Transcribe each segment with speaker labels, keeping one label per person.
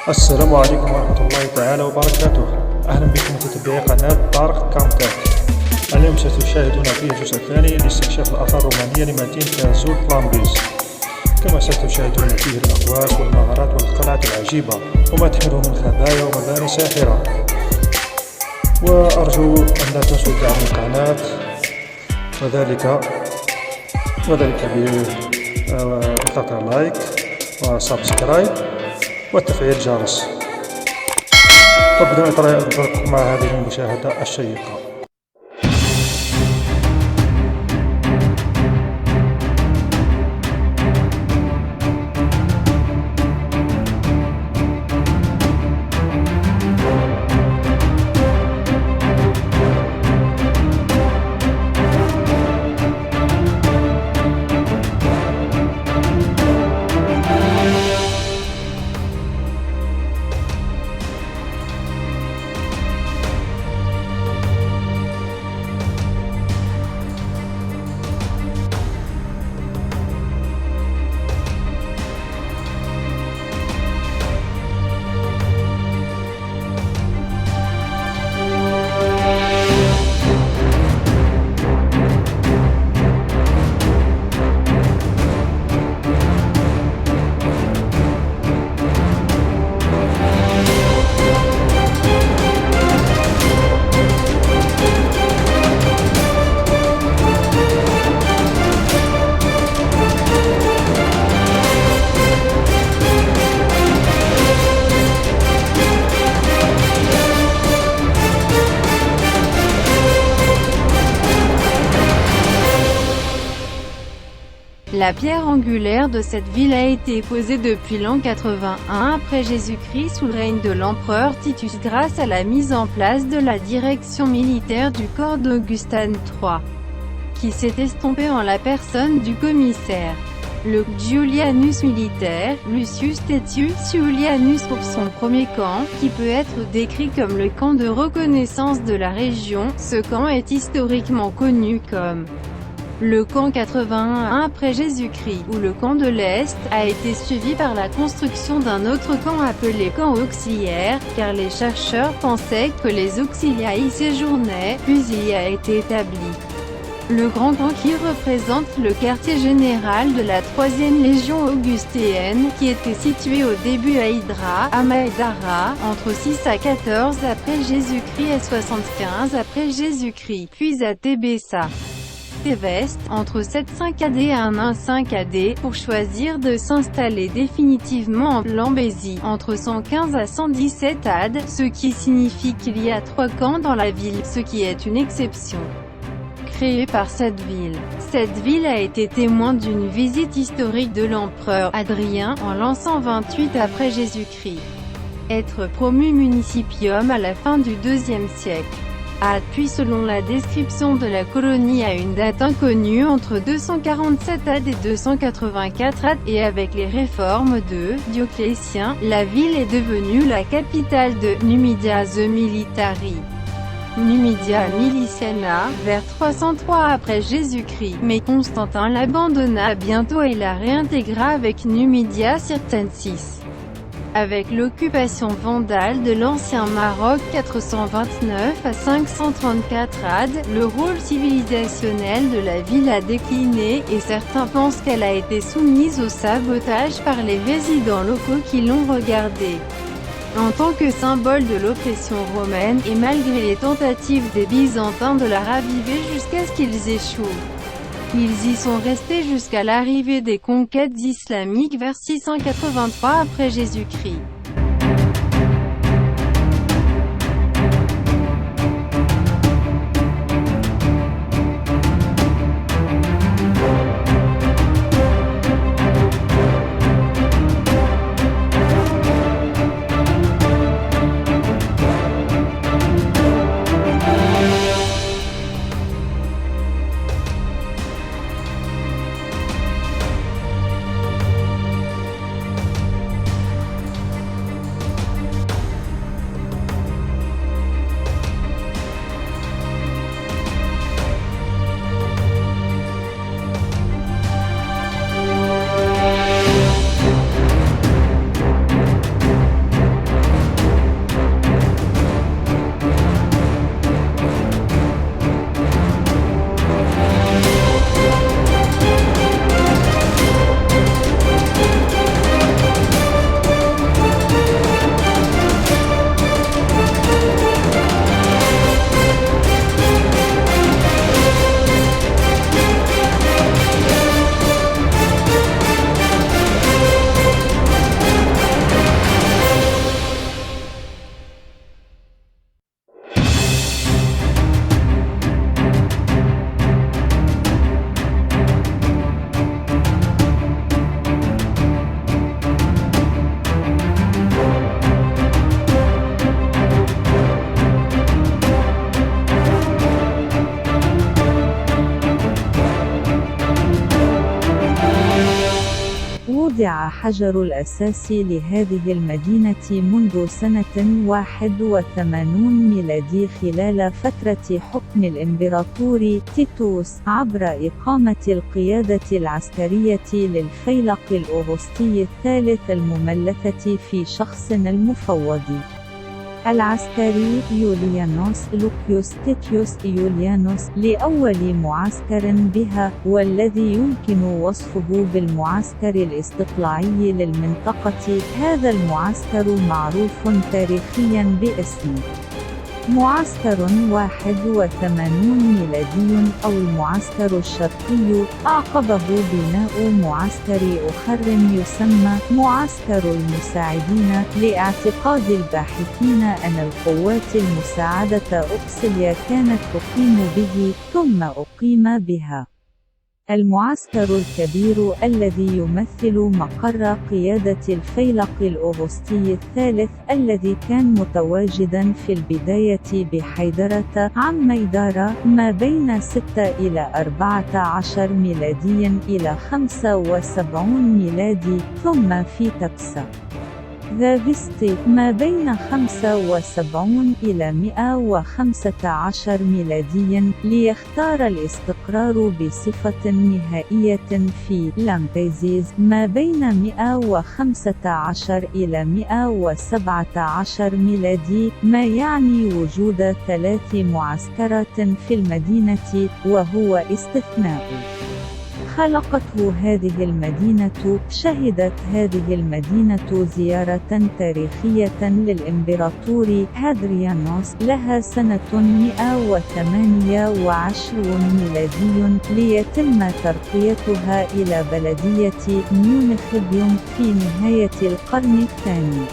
Speaker 1: السلام عليكم ورحمة الله تعالى وبركاته. أهلا بكم متتبعي قناة طارق كامتك. اليوم ستشاهدون فيه الجزء الثاني لاستكشاف الآثار الرومانية لمدينة تازول طرابلس، كما ستشاهدون فيه الأقواس والمغارات والقلعة العجيبة وما تحمله من خبايا ومباني ساحرة. وأرجو أن لا تنسوا دعم القناة وذلك بضغط لايك وسبسكرايب وتفعيل الجرس. وبدون إطالة مع هذه المشاهدة الشيقة.
Speaker 2: La pierre angulaire de cette ville a été posée depuis l'an 81 après Jésus-Christ sous le règne de l'empereur Titus grâce à la mise en place de la direction militaire du corps d'Augustin III, qui s'est estompé en la personne du commissaire, le Julianus militaire, Lucius Tetius Julianus pour son premier camp, qui peut être décrit comme le camp de reconnaissance de la région. Ce camp est historiquement connu comme le camp 81 après Jésus-Christ, où le camp de l'Est a été suivi par la construction d'un autre camp appelé camp auxiliaire, car les chercheurs pensaient que les auxiliaires y séjournaient, puis il y a été établi le grand camp qui représente le quartier général de la 3e légion augustéenne, qui était situé au début à Hydra, à Maedara, entre 6 à 14 après Jésus-Christ et 75 après Jésus-Christ, puis à Tébessa, Téveste, entre 75 AD et 115 AD, pour choisir de s'installer définitivement en Lambésie, entre 115 à 117 AD, ce qui signifie qu'il y a 3 camps dans la ville, ce qui est une exception créée par cette ville. Cette ville a été témoin d'une visite historique de l'empereur Hadrien en l'an 128 après Jésus-Christ. Être promu municipium à la fin du IIe siècle. Puis selon la description de la colonie à une date inconnue entre 247 AD et 284 AD, et avec les réformes de Dioclétien, la ville est devenue la capitale de Numidia the Militari. Numidia Miliciana, vers 303 après Jésus-Christ, mais Constantin l'abandonna bientôt et la réintégra avec Numidia Circensis. Avec l'occupation vandale de l'ancien Maroc 429 à 534 AD, le rôle civilisationnel de la ville a décliné, et certains pensent qu'elle a été soumise au sabotage par les résidents locaux qui l'ont regardée en tant que symbole de l'oppression romaine, et malgré les tentatives des Byzantins de la raviver jusqu'à ce qu'ils échouent. Ils y sont restés jusqu'à l'arrivée des conquêtes islamiques vers 683 après Jésus-Christ.
Speaker 3: وُضع حجر الأساس لهذه المدينة منذ سنة 81 ميلادي خلال فترة حكم الإمبراطور تيتوس، عبر إقامة القيادة العسكرية للفيلق الأغسطي الثالث المملكة في شخص المفوض العسكري يوليانوس لوكيوس تيتيوس يوليانوس، لأول معسكر بها، والذي يمكن وصفه بالمعسكر الاستطلاعي للمنطقة. هذا المعسكر معروف تاريخيا باسم معسكر 81 ميلادي أو المعسكر الشرقي، أعقبه بناء معسكر آخر يسمى معسكر المساعدين، لاعتقاد الباحثين أن القوات المساعدة أوكسيليا كانت تقيم به ثم أقيم بها المعسكر الكبير الذي يمثل مقر قيادة الفيلق الأغسطي الثالث، الذي كان متواجدا في البداية بحيدرة عم ميدارة ما بين 6 إلى 14 ميلادي إلى 75 ميلادي، ثم في تبسة ذا فيستي ما بين 75 إلى 115 ميلادي، ليختار الاستقرار بصفة نهائية في لامبيزيز ما بين 115 إلى 117 ميلادي، ما يعني وجود 3 معسكرات في المدينة، وهو استثناء خلقته هذه المدينة. شهدت هذه المدينة زيارة تاريخية للإمبراطور هادريانوس لها سنة 128 ميلادي، ليتم ترقيتها إلى بلدية نيونخبيوم في نهاية القرن الثاني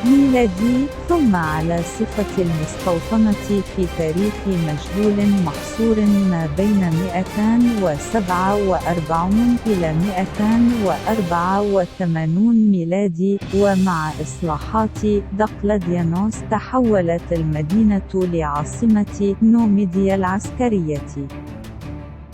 Speaker 3: ميلادي، ثم على صفة المستوطنة في تاريخ مجهول محصور ما بين 247 إلى 284 ميلادي. ومع إصلاحات دقلديانوس تحولت المدينة لعاصمة نوميديا العسكرية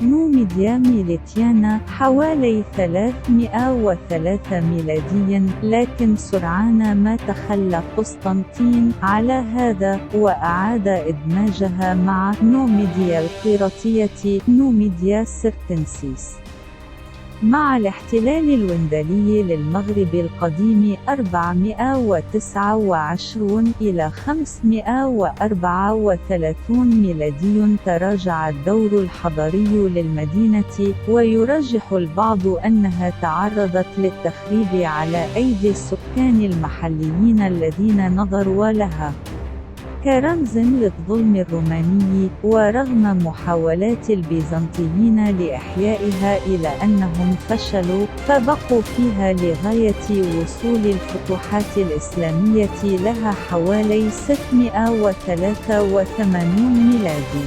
Speaker 3: نوميديا ميليتيانا حوالي 303 ميلادي، لكن سرعان ما تخلى قسطنطين على هذا وأعاد إدماجها مع نوميديا القيراطية نوميديا سيرتنسيس. مع الاحتلال الوندلي للمغرب القديم 429 إلى 534 ميلادي، تراجع الدور الحضاري للمدينة، ويرجح البعض أنها تعرضت للتخريب على أيدي السكان المحليين الذين نظروا لها كرمز للظلم الروماني، ورغم محاولات البيزنطيين لإحيائها إلى أنهم فشلوا، فبقوا فيها لغاية وصول الفتوحات الإسلامية لها حوالي 683 ميلادي.